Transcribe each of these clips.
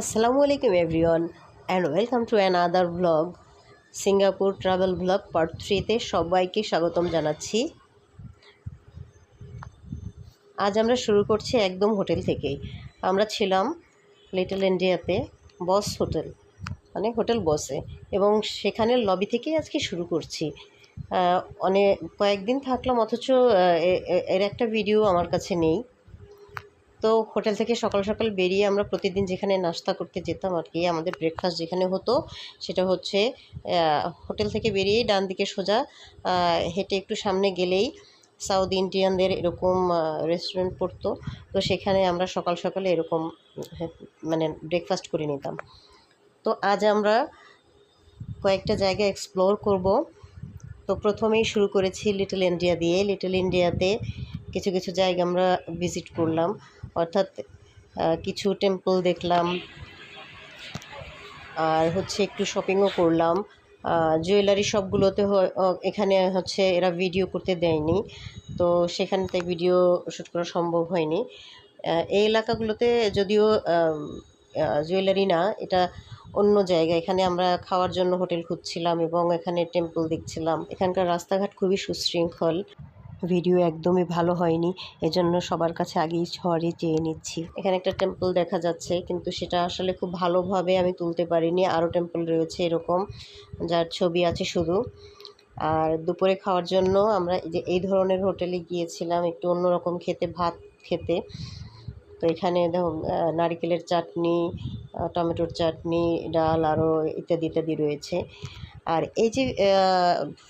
Assalamualaikum everyone and welcome to another vlog Singapore travel blog part 3তে সবাইকে স্বাগতম জানাচ্ছি। আজ আমরা শুরু করছি একদম হোটেল থেকেই। আমরা ছিলাম লিটল ইন্ডিয়াতে বস হোটেল, মানে হোটেল বসে, এবং সেখানের লবি থেকেই আজকে শুরু করছি। অনেক কয়েকদিন থাকলাম, অথচ এর একটা ভিডিও আমার কাছে নেই। তো হোটেল থেকে সকাল সকাল বেরিয়ে আমরা প্রতিদিন যেখানে নাস্তা করতে যেতাম আর কি, আমাদের ব্রেকফাস্ট যেখানে হতো সেটা হচ্ছে হোটেল থেকে বেরিয়েই ডান দিকে সোজা হেঁটে একটু সামনে গেলেই সাউথ ইন্ডিয়ানদের এরকম রেস্টুরেন্ট পড়তো। তো সেখানে আমরা সকাল সকালে এরকম মানে ব্রেকফাস্ট করে নিতাম। তো আজ আমরা কয়েকটা জায়গা এক্সপ্লোর করব। তো প্রথমেই শুরু করেছি লিটল ইন্ডিয়া দিয়ে। লিটল ইন্ডিয়াতে কিছু কিছু জায়গা আমরা ভিজিট করলাম, অর্থাৎ কিছু টেম্পল দেখলাম, আর হচ্ছে একটু শপিংও করলাম। জুয়েলারি শপগুলোতে এখানে হচ্ছে এরা ভিডিও করতে দেয়নি, তো সেখানতে ভিডিও শ্যুট করা সম্ভব হয়নি। এই এলাকাগুলোতে যদিও জুয়েলারি না, এটা অন্য জায়গা। এখানে আমরা খাওয়ার জন্য হোটেল খুঁজছিলাম এবং এখানে টেম্পল দেখছিলাম। এখানকার রাস্তাঘাট খুবই সুশৃঙ্খল। ভিডিও একদমই ভালো হয়নি, এজন্য সবার কাছে আগেই সরি চেয়ে নিচ্ছি। এখানে একটা টেম্পল দেখা যাচ্ছে, কিন্তু সেটা আসলে খুব ভালোভাবে আমি তুলতে পারিনি। আরও টেম্পল রয়েছে এরকম, যার ছবি আছে শুধু। আর দুপুরে খাওয়ার জন্য আমরা এই ধরনের হোটেলে গিয়েছিলাম একটু অন্যরকম খেতে, ভাত খেতে। তো এখানে দেখো নারিকেলের চাটনি, টমেটোর চাটনি, ডাল, আরও ইত্যাদি ইত্যাদি রয়েছে। আর এই যে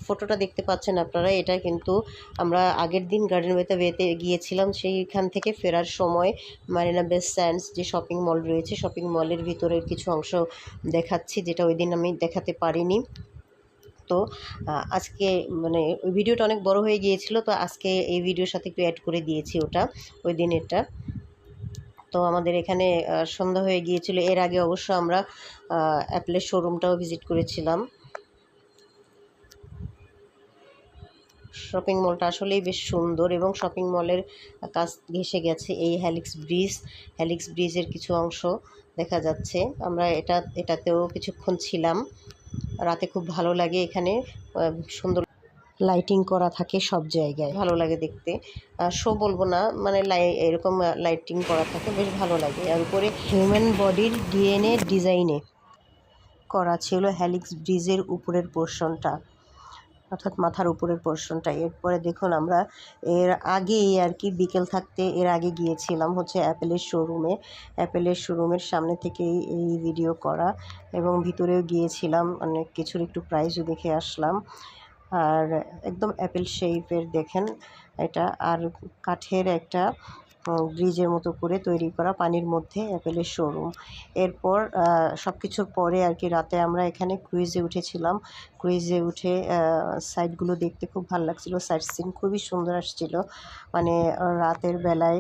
ফটোটা দেখতে পাচ্ছেন আপনারা, এটা কিন্তু আমরা আগের দিন গার্ডেন ওয়েতে গিয়েছিলাম। সেইখান থেকে ফেরার সময় মারিনা বে স্যান্ডস যে শপিং মল রয়েছে, শপিং মলের ভিতরের কিছু অংশ দেখাচ্ছি, যেটা ওই দিন আমি দেখাতে পারিনি। তো আজকে মানে ওই ভিডিওটা অনেক বড় হয়ে গিয়েছিল, তো আজকে এই ভিডিওর সাথে একটু অ্যাড করে দিয়েছি ওটা, ওই দিনেরটা। তো আমাদের এখানে সন্ধ্যা হয়ে গিয়েছিল। এর আগে অবশ্য আমরা অ্যাপেলের শোরুমটাও ভিজিট করেছিলাম। শপিং মলটা আসলেই বেশ সুন্দর, এবং শপিং মলের কাছ ঘেঁষে গেছে এই হ্যালিক্স ব্রিজের কিছু অংশ দেখা যাচ্ছে। আমরা এটাতেও কিছুক্ষণ ছিলাম। রাতে খুব ভালো লাগে এখানে, সুন্দর লাইটিং করা থাকে সব জায়গায়, ভালো লাগে দেখতে। শো বলবো না, মানে এরকম লাইটিং করা থাকে, বেশ ভালো লাগে। আর উপরে হিউম্যান বডির ডিএনএ ডিজাইনে করা ছিল হ্যালিক্স ব্রিজের উপরের পোর্শনটা, অর্থাৎ মাথার উপরের পোর্শনটা। এরপরে দেখুন আমরা এর আগেই আর কি বিকেল থাকতে এর আগে গিয়েছিলাম হচ্ছে অ্যাপেলের শোরুমের সামনে থেকেই এই ভিডিও করা, এবং ভিতরেও গিয়েছিলাম, অনেক কিছুর একটু প্রাইসও দেখে আসলাম। আর একদম অ্যাপেল শেপের দেখেন এটা, আর কাঠের একটা ব্রিজের মতো করে তৈরি করা পানির মধ্যে অ্যাপেলের শোরুম। এরপর সব কিছুর পরে আর কি রাতে আমরা এখানে ক্রুইজে উঠেছিলাম। ক্রুইজে উঠে সাইডগুলো দেখতে খুব ভালো লাগছিলো, সাইড সিন খুবই সুন্দর আসছিল। মানে রাতের বেলায়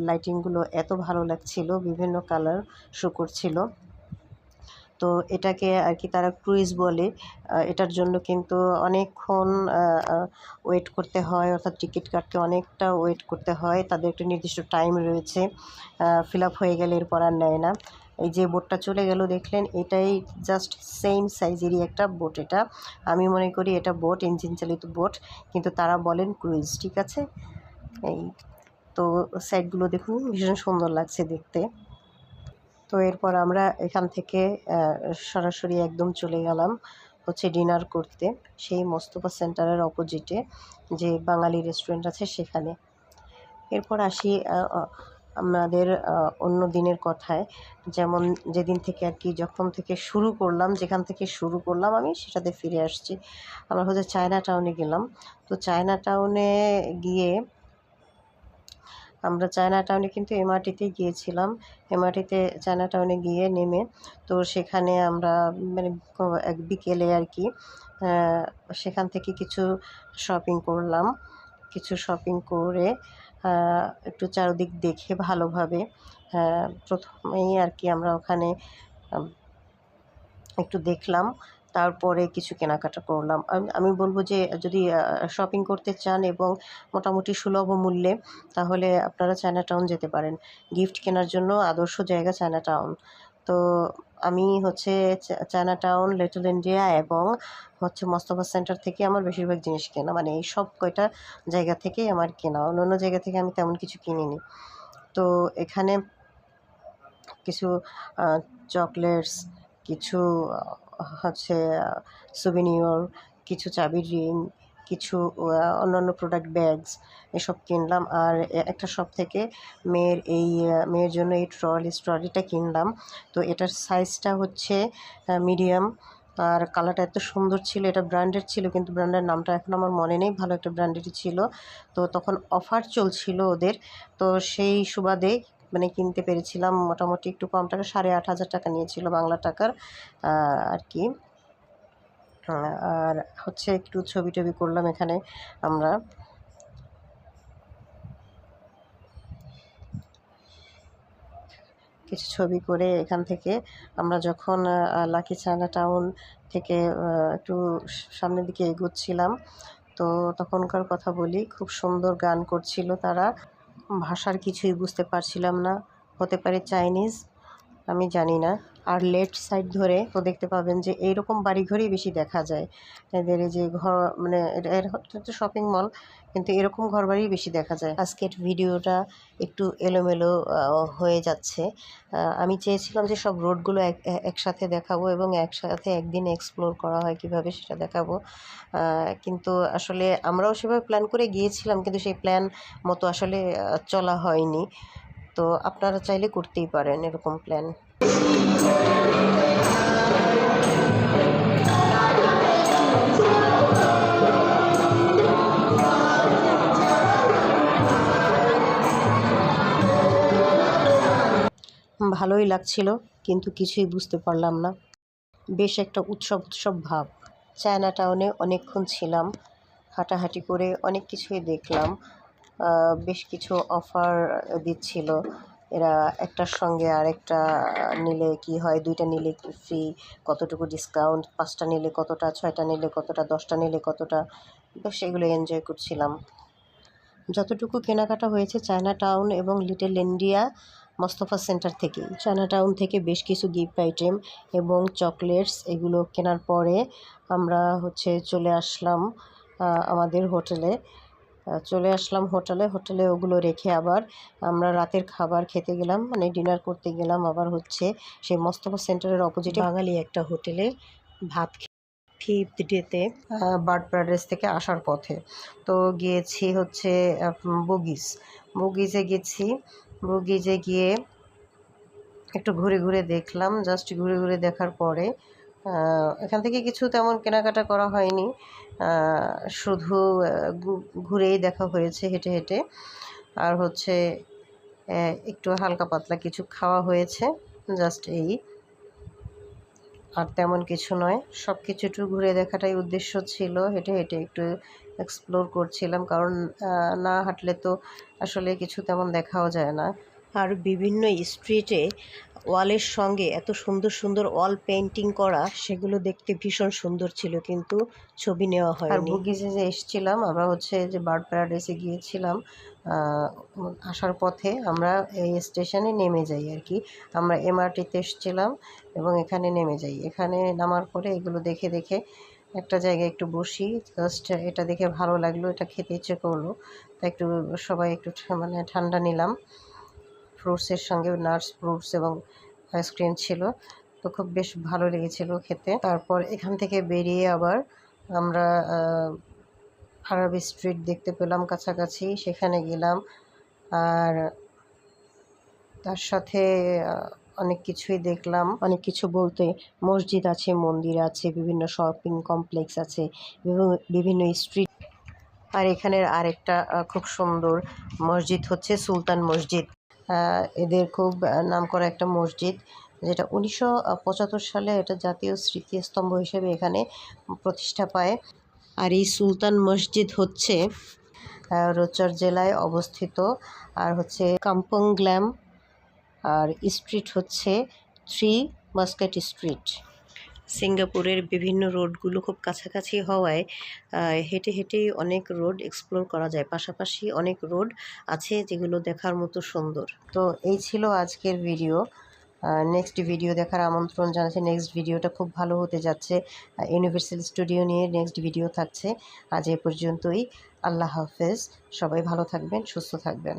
লাইটিংগুলো এত ভালো লাগছিল, বিভিন্ন কালার শো করছিল। তো এটাকে আর কি তারা ক্রুইজ বলে। এটার জন্য কিন্তু অনেকক্ষণ ওয়েট করতে হয়, অর্থাৎ টিকিট কাটতে অনেকটা ওয়েট করতে হয়। তাদের একটা নির্দিষ্ট টাইম রয়েছে, ফিল আপ হয়ে গেলে এরপর আর নেয় না। এই যে বোটটা চলে গেল দেখলেন, এটাই জাস্ট সেম সাইজেরই একটা বোট। এটা আমি মনে করি এটা বোট, ইঞ্জিন চালিত বোট, কিন্তু তারা বলেন ক্রুইজ, ঠিক আছে। এই তো সাইডগুলো দেখুন, ভীষণ সুন্দর লাগছে দেখতে। তো এরপর আমরা এখান থেকে সরাসরি একদম চলে গেলাম হচ্ছে ডিনার করতে, সেই মোস্তফা সেন্টারের অপোজিটে যে বাঙালি রেস্টুরেন্ট আছে সেখানে। এরপর আসি আমাদের অন্য দিনের কথায়, যেমন যেদিন থেকে আর কি যখন থেকে শুরু করলাম, যেখান থেকে শুরু করলাম আমি সেটাতে ফিরে আসছি। আমরা হচ্ছে চায়না টাউনে গেলাম। তো চায়না টাউনে গিয়ে আমরা চায়না টাউনে কিন্তু এমআরটিতে গিয়েছিলাম। এমআরটিতে চায়না টাউনে গিয়ে নেমে, তো সেখানে আমরা মানে এক বিকেলে আর কি সেখান থেকে কিছু শপিং করলাম। কিছু শপিং করে একটু চারদিক দেখে ভালোভাবে প্রথমেই আর কি আমরা ওখানে একটু দেখলাম তারপরে কিছু কেনাকাটা করলাম। আমি বলবো যে যদি শপিং করতে চান এবং মোটামুটি সুলভ মূল্যে, তাহলে আপনারা চায়না টাউন যেতে পারেন। গিফট কেনার জন্য আদর্শ জায়গা চায়না টাউন। তো আমি হচ্ছে চায়না টাউন, লিটল ইন্ডিয়া এবং হচ্ছে মোস্তফা সেন্টার থেকে আমার বেশিরভাগ জিনিস কেনা, মানে এই সব কয়টা জায়গা থেকেই আমার কেনা। অন্য জায়গা থেকে আমি তেমন কিছু কিনিনি। তো এখানে কিছু চকলেটস, কিছু হচ্ছে সুভেনির, কিছু চাবির রিং, কিছু অন্যান্য প্রোডাক্ট ব্যাগস এসব কিনলাম। আর একটা শপ থেকে মেয়ের জন্য এই ট্রলিটা কিনলাম। তো এটার সাইজটা হচ্ছে মিডিয়াম, আর কালারটা এত সুন্দর ছিল। এটা ব্র্যান্ডের ছিল, কিন্তু ব্র্যান্ডের নামটা এখন আমার মনে নেই। ভালো একটা ব্র্যান্ডেরই ছিল। তো তখন অফার চলছিল ওদের, তো সেই সুবাদে মানে কিনতে পেরেছিলাম মোটামুটি একটু কম টাকা। 8,500 টাকা নিয়েছিল বাংলা টাকার আর কি। আর হচ্ছে একটু ছবি টবি করলাম এখানে আমরা। কিছু ছবি করে এখান থেকে আমরা যখন লাকি চায়না টাউন থেকে একটু সামনের দিকে এগোচ্ছিলাম, তো তখনকার কথা বলি, খুব সুন্দর গান করছিল তারা। ভাষার কিছুই বুঝতে পারছিলাম না, হতে পারে চাইনিজ, আমি জানি না। আর লেফট সাইড ধরে তো দেখতে পাবেন যে এইরকম বাড়িঘরই বেশি দেখা যায়। এদের এই যে ঘর, মানে এর হচ্ছে শপিং মল, কিন্তু এরকম ঘরবাড়ি বেশি দেখা যায়। আজকের ভিডিওটা একটু এলোমেলো হয়ে যাচ্ছে। আমি চেয়েছিলাম যে সব রোডগুলো একসাথে দেখাবো এবং একসাথে একদিন এক্সপ্লোর করা হয় কিভাবে সেটা দেখাবো। কিন্তু আসলে আমরাও সেভাবে প্ল্যান করে গিয়েছিলাম, কিন্তু সেই প্ল্যান মতো আসলে চলা হয়নি। তো আপনারা চাইলে করতেই পারেন এরকম প্ল্যান। ভালোই লাগছিল, কিন্তু কিছুই বুঝতে পারলাম না। বেশ একটা উৎসব উৎসব ভাব। চায়না টাউনে অনেকক্ষণ ছিলাম, হাঁটাহাঁটি করে অনেক কিছুই দেখলাম। বেশ কিছু অফার দিচ্ছিল এরা, একটার সঙ্গে আরেকটা নিলে কি হয়, 2টা নিলে কি ফ্রি, কতটুকু ডিসকাউন্ট, 5টা নিলে কতটা, 6টা নিলে কতটা, 10টা নিলে কতটা। বেশ এগুলো এনজয় করছিলাম। যতটুকু কেনাকাটা হয়েছে চায়না টাউন এবং লিটল ইন্ডিয়া মোস্তফা সেন্টার থেকেই। চায়না টাউন থেকে বেশ কিছু গিফট আইটেম এবং চকলেটস এগুলো কেনার পরে আমরা হচ্ছে চলে আসলাম আমাদের হোটেলে। হোটেলে ওগুলো রেখে আবার আমরা রাতের খাবার খেতে গেলাম, মানে ডিনার করতে গেলাম আবার হচ্ছে সেই মোস্তফা সেন্টারের অপোজিটে বাঙালি একটা হোটেলে ভাত 5th ডেতে বার্ড প্যারাডাইস থেকে আসার পথে। তো গিয়েছি হচ্ছে বুগিজে গেছি। বুগিজে গিয়ে একটু ঘুরে ঘুরে দেখলাম। জাস্ট ঘুরে ঘুরে দেখার পরে এখান থেকে কিছু তেমন কেনাকাটা করা হয়নি, শুধু ঘুরেই দেখা হয়েছে হেঁটে হেঁটে। আর হচ্ছে একটু হালকা পাতলা কিছু খাওয়া হয়েছে, জাস্ট এই, আর তেমন কিছু নয়। সব কিছু একটু ঘুরে দেখাটাই উদ্দেশ্য ছিল। হেঁটে হেঁটে একটু এক্সপ্লোর করছিলাম, কারণ না হাঁটলে তো আসলে কিছু তেমন দেখাও যায় না। আর বিভিন্ন স্ট্রিটে ওয়ালের সঙ্গে এত সুন্দর সুন্দর ওয়াল পেন্টিং করা, সেগুলো দেখতে ভীষণ সুন্দর ছিল, কিন্তু ছবি নেওয়া হয়নি। আর বুগিজে যে এসেছিলাম আমরা হচ্ছে যে বার্ড প্যারাডাইসে গিয়েছিলাম, আসার পথে আমরা এই স্টেশনে নেমে যাই আর কি। আমরা এমআরটিতে এসেছিলাম এবং এখানে নেমে যাই। এখানে নামার পরে এগুলো দেখে দেখে একটা জায়গায় একটু বসি। জাস্ট এটা দেখে ভালো লাগলো, এটা খেতে ইচ্ছে করলো, তাই একটু সবাই একটু মানে ঠান্ডা নিলাম। ফ্রুটসের সঙ্গে নাটস ফ্রুটস এবং আইসক্রিম ছিল, তো খুব বেশ ভালো লেগেছিল খেতে। তারপর এখান থেকে বেরিয়ে আবার আমরা আরব স্ট্রিট দেখতে পেলাম কাছাকাছি, সেখানে গেলাম। আর তার সাথে অনেক কিছুই দেখলাম। অনেক কিছু বলতে মসজিদ আছে, মন্দির আছে, বিভিন্ন শপিং কমপ্লেক্স আছে, বিভিন্ন স্ট্রিট। আর এখানের আরেকটা খুব সুন্দর মসজিদ হচ্ছে সুলতান মসজিদ। এদের খুব নামকরা একটা মসজিদ, যেটা 1975 সালে এটা জাতীয় স্মৃতিস্তম্ভ হিসেবে এখানে প্রতিষ্ঠা পায়। আর এই সুলতান মসজিদ হচ্ছে রোচার জেলায় অবস্থিত। আর হচ্ছে কাম্পং গ্ল্যাম, আর স্ট্রিট হচ্ছে 3 মাস্কেট স্ট্রিট। সিঙ্গাপুরের বিভিন্ন রোডগুলো খুব কাছাকাছি হওয়ায় হেঁটে হেঁটেই অনেক রোড এক্সপ্লোর করা যায়, পাশাপাশি অনেক রোড আছে যেগুলো দেখার মতো সুন্দর। তো এই ছিল আজকের ভিডিও। নেক্সট ভিডিও দেখার আমন্ত্রণ জানাচ্ছি। নেক্সট ভিডিওটা খুব ভালো হতে যাচ্ছে। ইউনিভার্সাল স্টুডিও নিয়ে নেক্সট ভিডিও থাকছে। আজ এ পর্যন্তই। আল্লাহ হাফেজ। সবাই ভালো থাকবেন, সুস্থ থাকবেন।